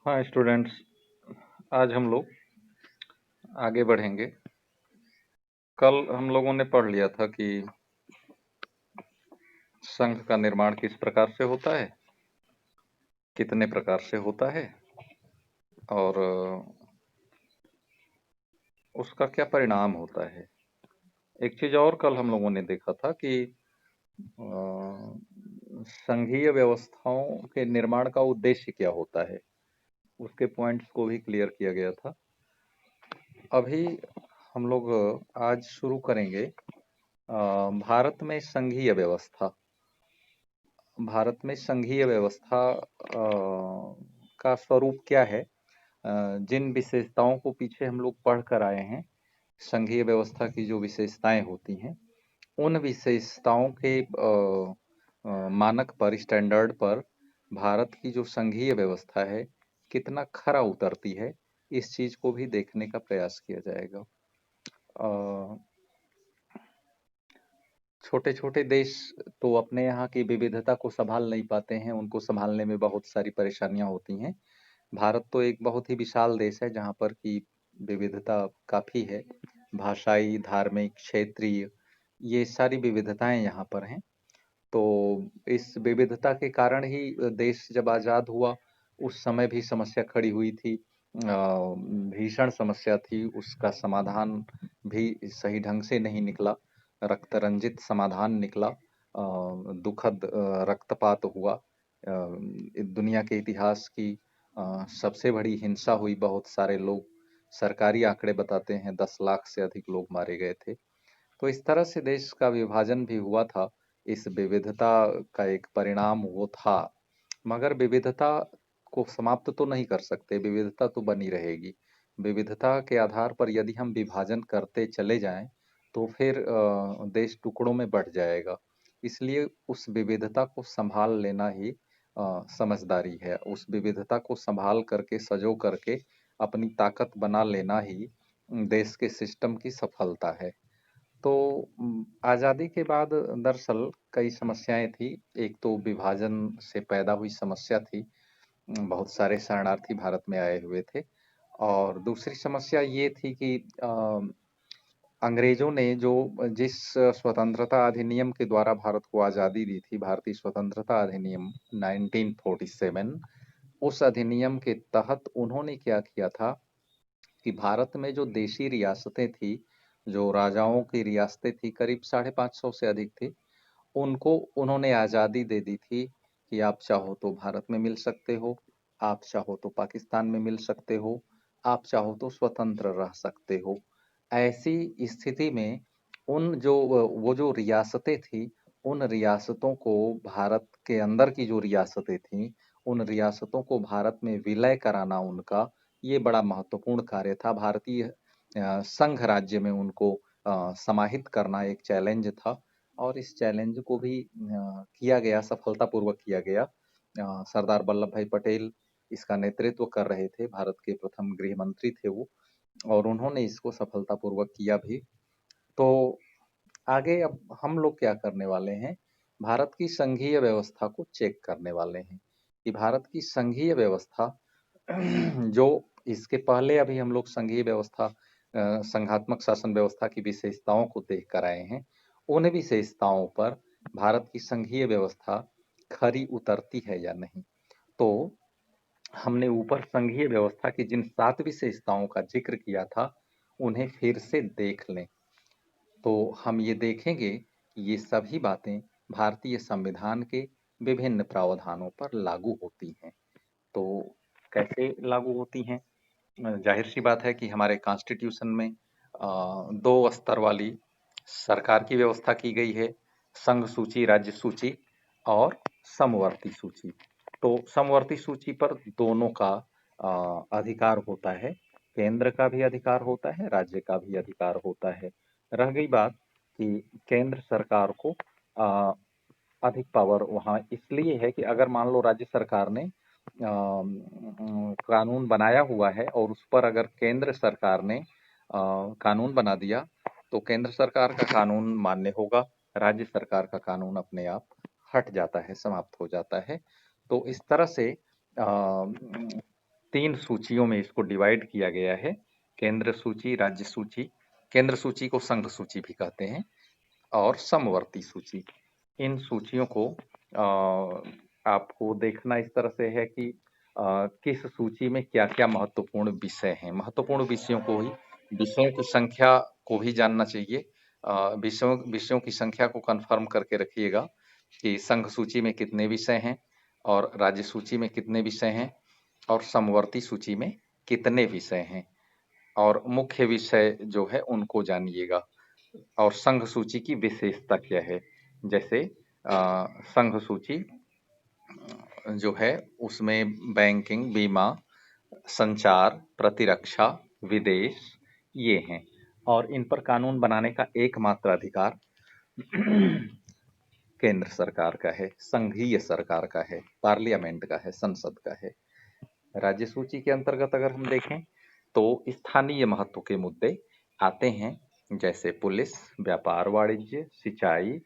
हाँ स्टूडेंट्स, आज हम लोग आगे बढ़ेंगे। कल हम लोगों ने पढ़ लिया था कि संघ का निर्माण किस प्रकार से होता है, कितने प्रकार से होता है और उसका क्या परिणाम होता है। एक चीज और कल हम लोगों ने देखा था कि संघीय व्यवस्थाओं के निर्माण का उद्देश्य क्या होता है, उसके पॉइंट्स को भी क्लियर किया गया था। अभी हम लोग आज शुरू करेंगे भारत में संघीय व्यवस्था। भारत में संघीय व्यवस्था का स्वरूप क्या है, जिन विशेषताओं को पीछे हम लोग पढ़ कर आए हैं, संघीय व्यवस्था की जो विशेषताएं होती हैं, उन विशेषताओं के मानक पर, स्टैंडर्ड पर भारत की जो संघीय व्यवस्था है कितना खरा उतरती है, इस चीज को भी देखने का प्रयास किया जाएगा। छोटे छोटे देश तो अपने यहाँ की विविधता को संभाल नहीं पाते हैं, उनको संभालने में बहुत सारी परेशानियां होती हैं। भारत तो एक बहुत ही विशाल देश है जहाँ पर की विविधता काफी है, भाषाई, धार्मिक, क्षेत्रीय, ये सारी विविधताएं यहाँ पर हैं। तो इस विविधता के कारण ही देश जब आजाद हुआ उस समय भी समस्या खड़ी हुई थी, भीषण समस्या थी, उसका समाधान भी सही ढंग से नहीं निकला, रक्त रंजित समाधान निकला, दुखद रक्तपात हुआ, दुनिया के इतिहास की सबसे बड़ी हिंसा हुई, बहुत सारे लोग, सरकारी आंकड़े बताते हैं 10 लाख से अधिक लोग मारे गए थे। तो इस तरह से देश का विभाजन भी हुआ था, इस विविधता का एक परिणाम वो था। मगर विविधता को समाप्त तो नहीं कर सकते, विविधता तो बनी रहेगी। विविधता के आधार पर यदि हम विभाजन करते चले जाएं तो फिर देश टुकड़ों में बंट जाएगा। इसलिए उस विविधता को संभाल लेना ही समझदारी है। उस विविधता को संभाल करके, सजो करके अपनी ताकत बना लेना ही देश के सिस्टम की सफलता है। तो आज़ादी के बाद दरअसल कई समस्याएं थी। एक तो विभाजन से पैदा हुई समस्या थी, बहुत सारे शरणार्थी भारत में आए हुए थे। और दूसरी समस्या ये थी कि अंग्रेजों ने जो जिस स्वतंत्रता अधिनियम के द्वारा भारत को आज़ादी दी थी, भारतीय स्वतंत्रता अधिनियम 1947, उस अधिनियम के तहत उन्होंने क्या किया था कि भारत में जो देशी रियासतें थी, जो राजाओं की रियासतें थी, करीब 550 से अधिक थी, उनको उन्होंने आज़ादी दे दी थी कि आप चाहो तो भारत में मिल सकते हो, आप चाहो तो पाकिस्तान में मिल सकते हो, आप चाहो तो स्वतंत्र रह सकते हो। ऐसी स्थिति में उन जो वो जो रियासतें थी, उन रियासतों को, भारत के अंदर की जो रियासतें थीं, उन रियासतों को भारत में विलय कराना उनका ये बड़ा महत्वपूर्ण कार्य था। भारतीय संघ राज्य में उनको समाहित करना एक चैलेंज था और इस चैलेंज को भी किया गया, सफलतापूर्वक किया गया। सरदार वल्लभ भाई पटेल इसका नेतृत्व कर रहे थे, भारत के प्रथम गृह मंत्री थे वो, और उन्होंने इसको सफलतापूर्वक किया भी। तो आगे अब हम लोग क्या करने वाले हैं, भारत की संघीय व्यवस्था को चेक करने वाले हैं कि भारत की संघीय व्यवस्था जो इसके पहले अभी हम लोग संघीय व्यवस्था, संघात्मक शासन व्यवस्था की विशेषताओं को देख कर आए हैं, उन विशेषताओं पर भारत की संघीय व्यवस्था खरी उतरती है या नहीं। तो हमने ऊपर संघीय व्यवस्था की जिन 7 विशेषताओं का जिक्र किया था, उन्हें फिर से देख लें। तो हम ये देखेंगे कि ये सभी बातें भारतीय संविधान के विभिन्न प्रावधानों पर लागू होती हैं। तो कैसे लागू होती हैं? जाहिर सी बात है कि हमारे कॉन्स्टिट्यूशन में 2 स्तर वाली सरकार की व्यवस्था की गई है, संघ सूची, राज्य सूची और समवर्ती सूची। तो समवर्ती सूची पर दोनों का अधिकार होता है, केंद्र का भी अधिकार होता है, राज्य का भी अधिकार होता है। रह गई बात कि केंद्र सरकार को अधिक पावर वहाँ इसलिए है कि अगर मान लो राज्य सरकार ने कानून बनाया हुआ है और उस पर अगर केंद्र सरकार ने कानून बना दिया तो केंद्र सरकार का कानून मान्य होगा, राज्य सरकार का कानून अपने आप हट जाता है, समाप्त हो जाता है। तो इस तरह से 3 सूचियों में इसको डिवाइड किया गया है। केंद्र सूची, राज्य सूची, केंद्र सूची को संघ सूची भी कहते हैं, और समवर्ती सूची। इन सूचियों को आपको देखना इस तरह से है कि किस सूची में क्या-क्या महत्वपूर्ण विषय हैं। महत्वपूर्ण विषयों को ही, विषयों की संख्या को भी जानना चाहिए। विषयों विषयों की संख्या को कंफर्म करके रखिएगा कि संघ सूची में कितने विषय हैं और राज्य सूची में कितने विषय हैं और समवर्ती सूची में कितने विषय हैं, और मुख्य विषय जो है उनको जानिएगा। और संघ सूची की विशेषता क्या है, जैसे संघ सूची जो है उसमें बैंकिंग, बीमा, संचार, प्रतिरक्षा, विदेश, ये हैं, और इन पर कानून बनाने का एकमात्र अधिकार केंद्र सरकार का है, संघीय सरकार का है, पार्लियामेंट का है, संसद का है। राज्य सूची के अंतर्गत अगर हम देखें तो स्थानीय महत्व के मुद्दे आते हैं, जैसे पुलिस, व्यापार वाणिज्य, सिंचाई।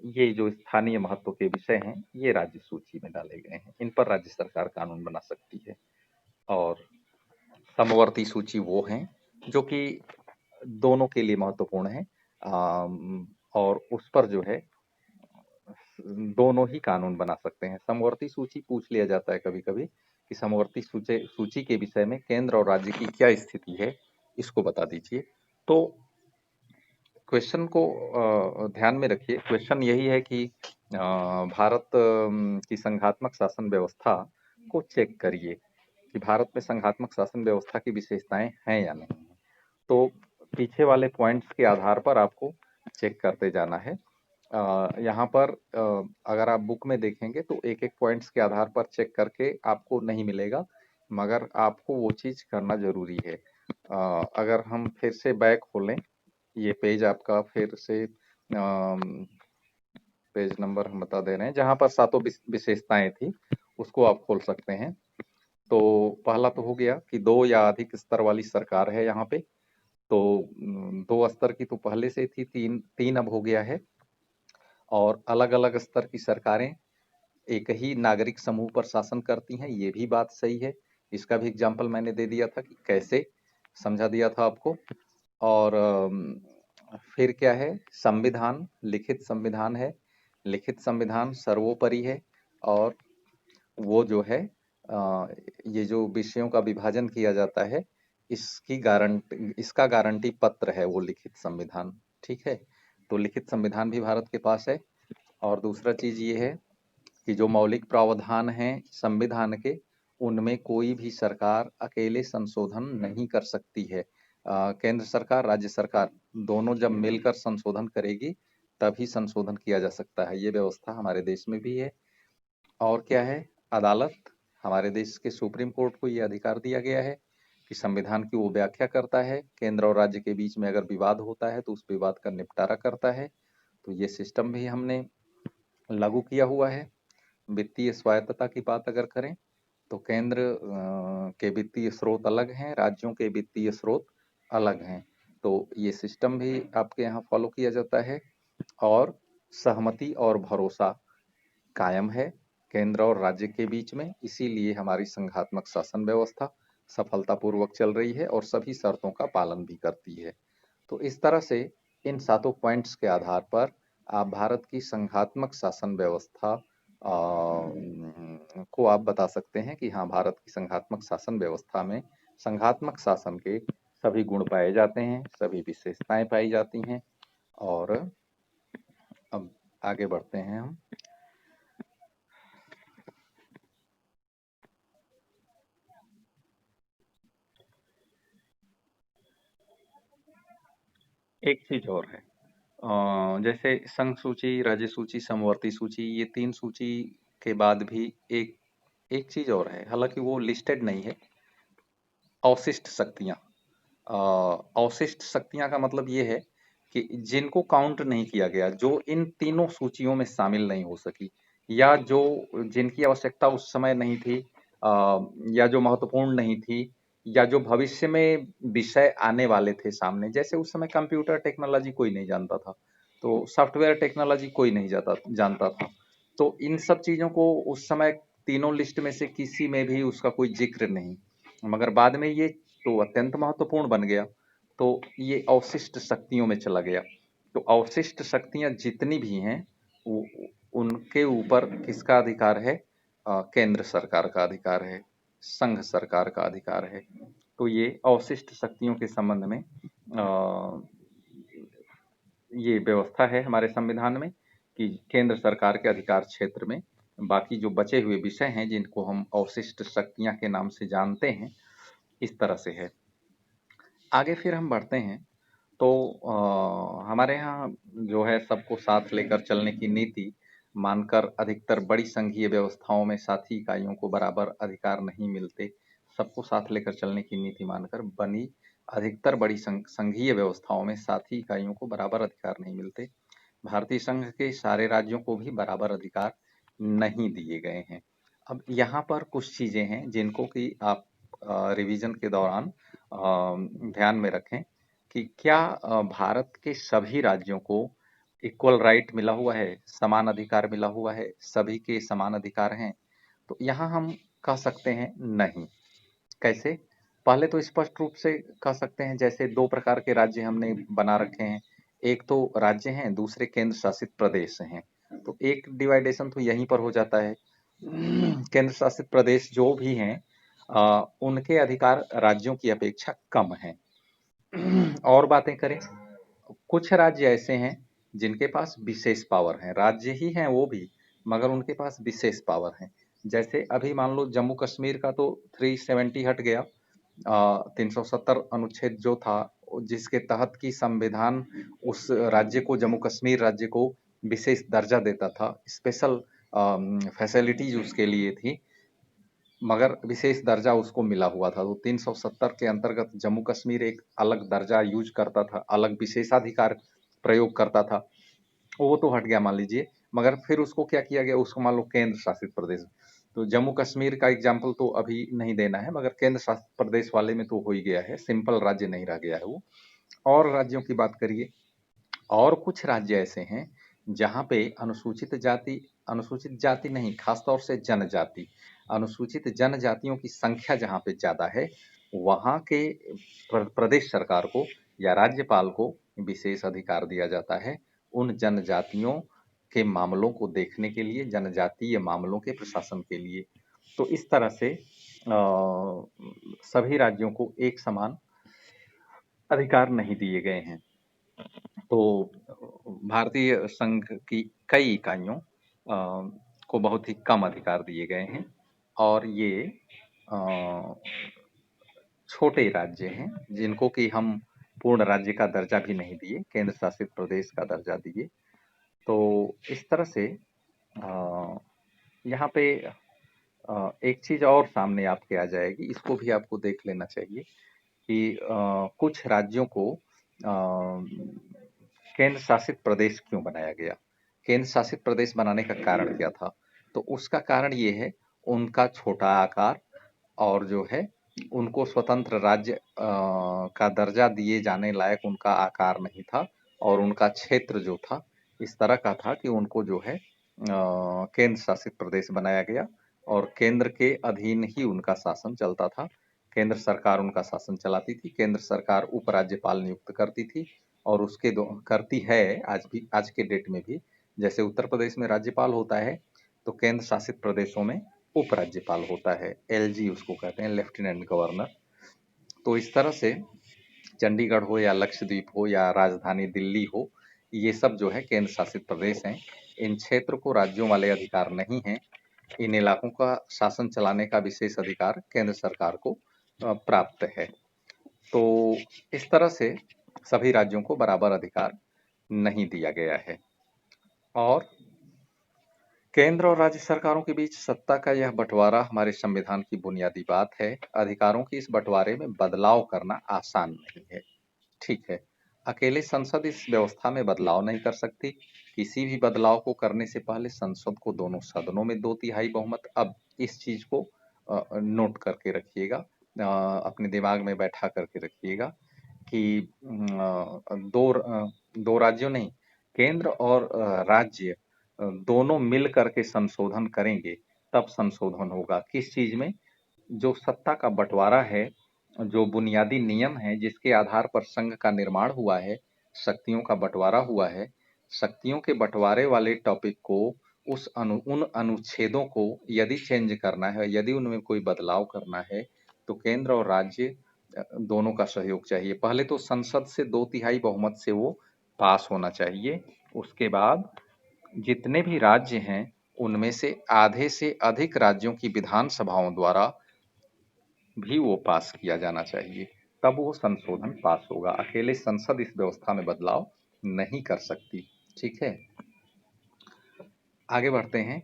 ये जो स्थानीय महत्व के विषय हैं ये राज्य सूची में डाले गए हैं, इन पर राज्य सरकार कानून बना सकती है। और समवर्ती सूची वो हैं जो कि दोनों के लिए महत्वपूर्ण है, और उस पर जो है दोनों ही कानून बना सकते हैं। समवर्ती सूची पूछ लिया जाता है कभी कभी कि समवर्ती सूची के विषय में केंद्र और राज्य की क्या स्थिति है, इसको बता दीजिए। तो क्वेश्चन को ध्यान में रखिए। क्वेश्चन यही है कि भारत की संघात्मक शासन व्यवस्था को चेक करिए कि भारत में संघात्मक शासन व्यवस्था की विशेषताएं हैं या नहीं। तो पीछे वाले पॉइंट्स के आधार पर आपको चेक करते जाना है। यहाँ पर अगर आप बुक में देखेंगे तो एक एक पॉइंट्स के आधार पर चेक करके आपको नहीं मिलेगा, मगर आपको वो चीज करना जरूरी है। अगर हम फिर से बैक खोलें, ये पेज आपका फिर से पेज नंबर हम बता दे रहे हैं, जहां पर 7 विशेषताएं थी उसको आप खोल सकते हैं। तो पहला तो हो गया कि 2 या अधिक स्तर वाली सरकार है यहाँ पे। तो 2 स्तर की तो पहले से थी, 3 अब हो गया है। और अलग अलग स्तर की सरकारें एक ही नागरिक समूह पर शासन करती हैं, ये भी बात सही है। इसका भी एग्जाम्पल मैंने दे दिया था कि कैसे, समझा दिया था आपको। और फिर क्या है, संविधान, लिखित संविधान है। लिखित संविधान सर्वोपरि है, और वो जो है ये जो विषयों का विभाजन किया जाता है इसका गारंटी पत्र है वो लिखित संविधान। ठीक है, तो लिखित संविधान भी भारत के पास है। और दूसरा चीज ये है कि जो मौलिक प्रावधान हैं संविधान के, उनमें कोई भी सरकार अकेले संशोधन नहीं कर सकती है। केंद्र सरकार, राज्य सरकार दोनों जब मिलकर संशोधन करेगी तभी संशोधन किया जा सकता है। ये व्यवस्था हमारे देश में भी है। और क्या है, अदालत, हमारे देश के सुप्रीम कोर्ट को ये अधिकार दिया गया है कि संविधान की वो व्याख्या करता है, केंद्र और राज्य के बीच में अगर विवाद होता है तो उस विवाद का निपटारा करता है। तो ये सिस्टम भी हमने लागू किया हुआ है। वित्तीय स्वायत्तता की बात अगर करें तो केंद्र के वित्तीय स्रोत अलग हैं, राज्यों के वित्तीय स्रोत अलग हैं। तो ये सिस्टम भी आपके यहाँ फॉलो किया जाता है। और सहमति और भरोसा कायम है केंद्र और राज्य के बीच में, इसीलिए हमारी संघात्मक शासन व्यवस्था सफलतापूर्वक चल रही है और सभी शर्तों का पालन भी करती है। तो इस तरह से इन 7 पॉइंट्स के आधार पर आप भारत की संघात्मक शासन व्यवस्था को आप बता सकते हैं कि हाँ, भारत की संघात्मक शासन व्यवस्था में संघात्मक शासन के सभी गुण पाए जाते हैं, सभी विशेषताएं पाई जाती हैं। और अब आगे बढ़ते हैं हम। एक चीज और है, जैसे संघ सूची, राज्य सूची, समवर्ती सूची, ये 3 सूची के बाद भी एक एक चीज और है, हालांकि वो लिस्टेड नहीं है, अवशिष्ट शक्तियां। अवशिष्ट शक्तियां का मतलब ये है कि जिनको काउंट नहीं किया गया, जो इन तीनों सूचियों में शामिल नहीं हो सकी, या जो जिनकी आवश्यकता उस समय नहीं थी, या जो महत्वपूर्ण नहीं थी, या जो भविष्य में विषय आने वाले थे सामने। जैसे उस समय कंप्यूटर टेक्नोलॉजी कोई नहीं जानता था, तो सॉफ्टवेयर टेक्नोलॉजी कोई नहीं जानता था। तो इन सब चीजों को उस समय तीनों लिस्ट में से किसी में भी उसका कोई जिक्र नहीं, मगर बाद में ये तो अत्यंत महत्वपूर्ण बन गया, तो ये अवशिष्ट शक्तियों में चला गया। तो अवशिष्ट शक्तियां जितनी भी हैं उनके ऊपर किसका अधिकार है? केंद्र सरकार का अधिकार है, संघ सरकार का अधिकार है। तो ये अवशिष्ट शक्तियों के संबंध में ये व्यवस्था है हमारे संविधान में कि केंद्र सरकार के अधिकार क्षेत्र में बाकी जो बचे हुए विषय हैं जिनको हम अवशिष्ट शक्तियां के नाम से जानते हैं, इस तरह से है। आगे फिर हम बढ़ते हैं तो हमारे यहाँ जो है सबको साथ लेकर चलने की नीति मानकर अधिकतर बड़ी संघीय व्यवस्थाओं में साथी इकाइयों को बराबर अधिकार नहीं मिलते, सबको साथ लेकर चलने की नीति मानकर बनी अधिकतर बड़ी संघीय व्यवस्थाओं में साथी इकाइयों को बराबर अधिकार नहीं मिलते। भारतीय संघ के सारे राज्यों को भी बराबर अधिकार नहीं दिए गए हैं। अब यहाँ पर कुछ चीजें हैं जिनको कि आप रिवीजन के दौरान ध्यान में रखें कि क्या भारत के सभी राज्यों को इक्वल राइट मिला हुआ है, समान अधिकार मिला हुआ है, सभी के समान अधिकार हैं? तो यहाँ हम कह सकते हैं नहीं। कैसे? पहले तो स्पष्ट रूप से कह सकते हैं, जैसे दो प्रकार के राज्य हमने बना रखे हैं, एक तो राज्य हैं, दूसरे केंद्र शासित प्रदेश हैं। तो एक डिवाइडेशन तो यहीं पर हो जाता है। केंद्र शासित प्रदेश जो भी हैं उनके अधिकार राज्यों की अपेक्षा कम हैं। और बातें करें, कुछ राज्य ऐसे हैं जिनके पास विशेष पावर है, राज्य ही हैं वो भी, मगर उनके पास विशेष पावर है। जैसे अभी मान लो जम्मू कश्मीर का तो 370 हट गया, 370 अनुच्छेद जो था जिसके तहत की संविधान उस राज्य को, जम्मू कश्मीर राज्य को विशेष दर्जा देता था, स्पेशल फैसिलिटीज उसके लिए थी, मगर विशेष दर्जा उसको मिला हुआ था। तो 370 के अंतर्गत जम्मू कश्मीर एक अलग दर्जा यूज करता था, अलग विशेषाधिकार प्रयोग करता था, वो तो हट गया मान लीजिए। मगर फिर उसको क्या किया गया, उसको मान लो केंद्र शासित प्रदेश, तो जम्मू कश्मीर का एग्जाम्पल तो अभी नहीं देना है, मगर केंद्र शासित प्रदेश वाले में तो हो ही गया है, सिंपल राज्य नहीं रह गया है वो। और राज्यों की बात करिए, और कुछ राज्य ऐसे हैं जहाँ पे अनुसूचित जाति नहीं, खासतौर से जनजाति, अनुसूचित जनजातियों की संख्या जहाँ पे ज्यादा है, वहाँ के प्रदेश सरकार को या राज्यपाल को विशेष अधिकार दिया जाता है उन जनजातियों के मामलों को देखने के लिए, जनजातीय मामलों के प्रशासन के लिए। तो इस तरह से सभी राज्यों को एक समान अधिकार नहीं दिए गए हैं। तो भारतीय संघ की कई इकाइयों को बहुत ही कम अधिकार दिए गए हैं, और ये छोटे राज्य हैं जिनको कि हम पूर्ण राज्य का दर्जा भी नहीं दिए, केंद्र शासित प्रदेश का दर्जा दिए। तो इस तरह से यहाँ पे एक चीज और सामने आपके आ जाएगी, इसको भी आपको देख लेना चाहिए कि कुछ राज्यों को केंद्र शासित प्रदेश क्यों बनाया गया, केंद्र शासित प्रदेश बनाने का कारण क्या था? तो उसका कारण ये है, उनका छोटा आकार, और जो है उनको स्वतंत्र राज्य का दर्जा दिए जाने लायक उनका आकार नहीं था, और उनका क्षेत्र जो था इस तरह का था कि उनको जो है केंद्र शासित प्रदेश बनाया गया, और केंद्र के अधीन ही उनका शासन चलता था। केंद्र सरकार उनका शासन चलाती थी, केंद्र सरकार उपराज्यपाल नियुक्त करती थी, और उसके करती है आज भी, आज के डेट में भी। जैसे उत्तर प्रदेश में राज्यपाल होता है, तो केंद्र शासित प्रदेशों में उपराज्यपाल होता है, एलजी उसको कहते हैं, लेफ्टिनेंट गवर्नर। तो इस तरह से चंडीगढ़ हो या लक्षद्वीप हो या राजधानी दिल्ली हो, ये सब जो है केंद्र शासित प्रदेश हैं। इन क्षेत्र को राज्यों वाले अधिकार नहीं हैं, इन इलाकों का शासन चलाने का विशेष अधिकार केंद्र सरकार को प्राप्त है। तो इस तरह से सभी राज्यों को बराबर अधिकार नहीं दिया गया है। और केंद्र और राज्य सरकारों के बीच सत्ता का यह बंटवारा हमारे संविधान की बुनियादी बात है। अधिकारों की इस बंटवारे में बदलाव करना आसान नहीं है। ठीक है, अकेले संसद इस व्यवस्था में बदलाव नहीं कर सकती। किसी भी बदलाव को करने से पहले संसद को दोनों सदनों में 2/3 बहुमत, अब इस चीज को नोट करके रखिएगा, अपने दिमाग में बैठा करके रखिएगा कि दो राज्यों नहीं, केंद्र और राज्य दोनों मिल करके संशोधन करेंगे तब संशोधन होगा। किस चीज में? जो सत्ता का बंटवारा है, जो बुनियादी नियम है जिसके आधार पर संघ का निर्माण हुआ है, शक्तियों का बंटवारा हुआ है, शक्तियों के बंटवारे वाले टॉपिक को उन अनुच्छेदों को यदि चेंज करना है, यदि उनमें कोई बदलाव करना है, तो केंद्र और राज्य दोनों का सहयोग चाहिए। पहले तो संसद से 2/3 बहुमत से वो पास होना चाहिए। उसके बाद जितने भी राज्य हैं उनमें से आधे से अधिक राज्यों की विधानसभाओं द्वारा भी वो पास किया जाना चाहिए, तब वो संशोधन पास होगा। अकेले संसद इस व्यवस्था में बदलाव नहीं कर सकती। ठीक है, आगे बढ़ते हैं।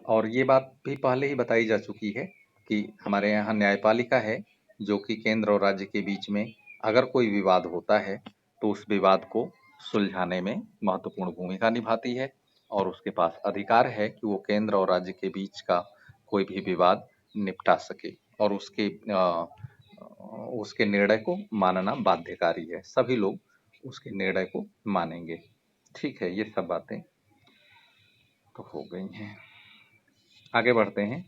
और ये बात भी पहले ही बताई जा चुकी है कि हमारे यहाँ न्यायपालिका है, जो कि केंद्र और राज्य के बीच में अगर कोई विवाद होता है तो उस विवाद को सुलझाने में महत्वपूर्ण भूमिका निभाती है, और उसके पास अधिकार है कि वो केंद्र और राज्य के बीच का कोई भी विवाद निपटा सके, और उसके निर्णय को मानना बाध्यकारी है। सभी लोग उसके निर्णय को मानेंगे। ठीक है, ये सब बातें तो हो गई हैं। आगे बढ़ते हैं।